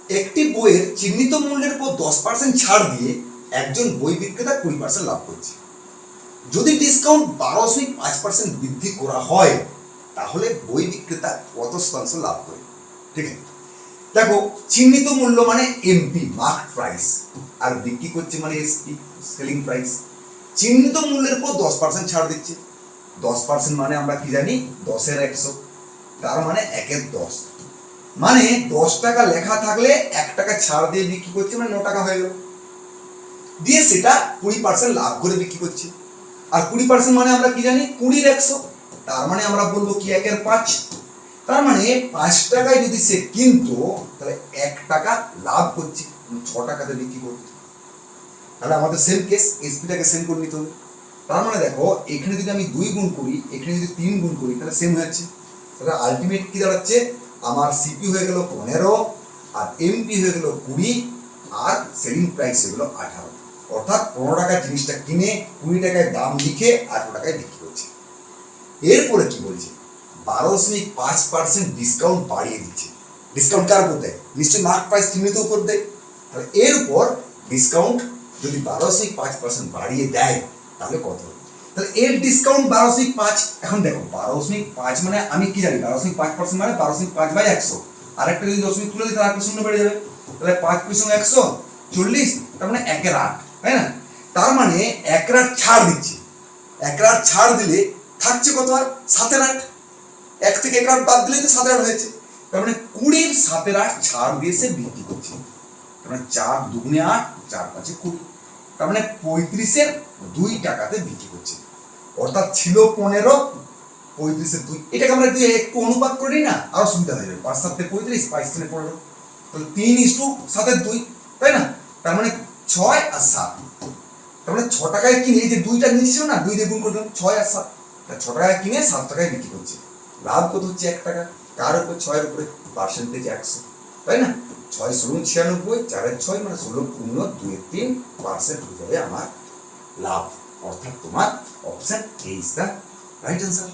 একটি বইয়ের চিহ্নিত মূল্যের উপর 10% ছাড় দিয়ে একজন বই বিক্রেতা 20% লাভ করছে। যদি ডিসকাউন্ট 12.5% বৃদ্ধি করা হয় তাহলে বই বিক্রেতা কত শতাংশ লাভ করে? ঠিক আছে, দেখো চিহ্নিত মূল্য মানে এমপি মার্ক প্রাইস, আর বিক্রি করছে মানে এসপি সেলিং প্রাইস। চিহ্নিত মূল্যের উপর 10% ছাড় দিচ্ছে। 10% মানে আমরা কি জানি, 10 এর 100, তার মানে 1 এর 10, মানে 10 টাকা লেখা থাকলে 1 টাকা ছাড় দিয়ে বিক্রি করছে, মানে 9 টাকা হয়ে গেল। দিয়ে সেটা 20% লাভ করে বিক্রি করছে। আর 20% মানে আমরা কি জানি, 20 এর 100, তার মানে আমরা বলবো কি 1 এর 5, তার মানে 5 টাকায় যদি সে কিনতো তাহলে 1 টাকা লাভ করছে, 6 টাকাতে বিক্রি করছে। তাহলে আমাদের সেম কেস, এসপিটাকে সেম করে নিতে হবে। তার মানে দেখো এখানে যদি আমি 2 গুণ করি, এখানে যদি 3 গুণ করি, তাহলে সেম হয়ে যাচ্ছে। তাহলে আলটিমেট কি দাঁড়াচ্ছে, আমার সিপি হয়ে গেল 15 আর এমপি হয়ে গেল 20 আর সেলিং প্রাইস হয়ে গেল 18। অর্থাৎ 15 টাকার জিনিসটা কিনে 20 টাকায় দাম লিখে 18 টাকায় বিক্রি করছে। এরপরে কি বলছে, 12.5% ডিসকাউন্ট বাড়িয়ে দিচ্ছে। ডিসকাউন্ট কার উপর দেয়? নিশ্চয়ই মার্ক প্রাইস চিহ্নিত উপর দেয়। তাহলে এর উপর ডিসকাউন্ট যদি 12.5% বাড়িয়ে দেয় তাহলে কত হবে? তাহলে এর ডিসকাউন্ট 12.5। এখন দেখো 12.5 মানে আমি কি জানি, 12.5% মানে 12.5 বাই 100, আর একটা যদি দশমিক তুলে দিই তাহলে একটা শূন্য বেড়ে যাবে। তাহলে 5 × 100 40, তার মানে 1 এর 8, তাই না? তার মানে 1 এর 8 ছাড় দিচ্ছে। 1 এর 8 ছাড় দিলে থাকছে কত? আর 7 এর 8। 1 থেকে 1 এর 8 বাদ দিলেই তো 7 এর 8 হয়েছে। তার মানে 20 এর 7 এর 8 ছাড় দিয়ে সে বিক্রি করছে। তার মানে 4 দুগুণে 8, 4 5 20, তার মানে 35 এর 2 টাকাতে বিক্রি করছে। অর্থাৎ ছিল 15, 35 এর 2। এটাকে আমরা একটু অনুপাত করে নিই না, আরো সুবিধা হয়ে যাবে। 5 7 এ 35, 5 3 এ 15, তাহলে 3:7 এর 2, তাই না? তার মানে 6 আর 7, তার মানে 6 টাকায় কিনে, এই যে 2টা নিচ্ছিল না, 2 দিয়ে গুণ করে দিলাম, 6 আর 7, তাহলে 6 টাকায় কিনে 7 টাকায় বিক্রি করছে। লাভ কত হচ্ছে? 1 টাকা। কার উপর? 6 এর উপরে, পার্সেন্টেজ 100, তাই না? 6 × 96, 4 এর 6 মানে 16 × 2 এর 3% হয়ে যাবে আমার লাভ। অর্থাৎ তোমার option A is the right answer.